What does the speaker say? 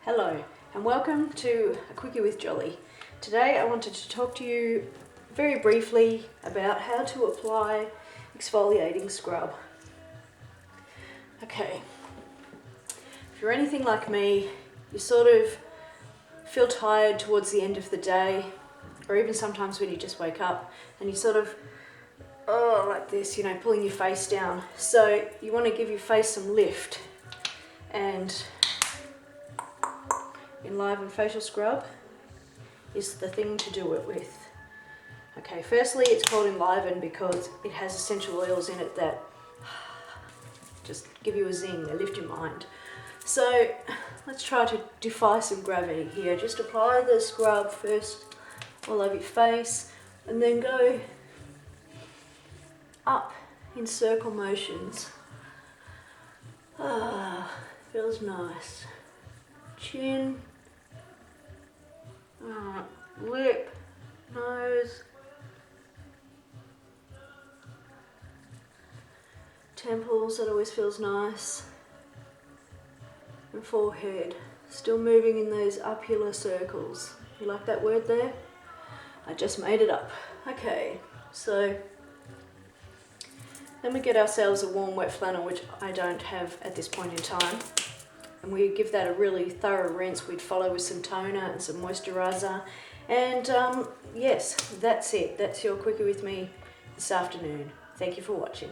Hello and welcome to A Quickie with Jolly. Today I wanted to talk to you very briefly about how to apply exfoliating scrub. Okay, if you're anything like me, you sort of feel tired towards the end of the day, or even sometimes when you just wake up and you sort of, like this, pulling your face down. So you want to give your face some lift, and Enliven Facial Scrub is the thing to do it with. Okay, firstly it's called Enliven because it has essential oils in it that just give you a zing, they lift your mind. So let's try to defy some gravity here. Just apply the scrub first all over your face and then go up in circle motions. Feels nice. Chin, lip, nose, temples, that always feels nice, and forehead. Still moving in those upular circles. You like that word there? I just made it up. Okay, so then we get ourselves a warm wet flannel, which I don't have at this point in time. And we give that a really thorough rinse. We'd follow with some toner and some moisturiser. And yes, that's it. That's your Quickie with me this afternoon. Thank you for watching.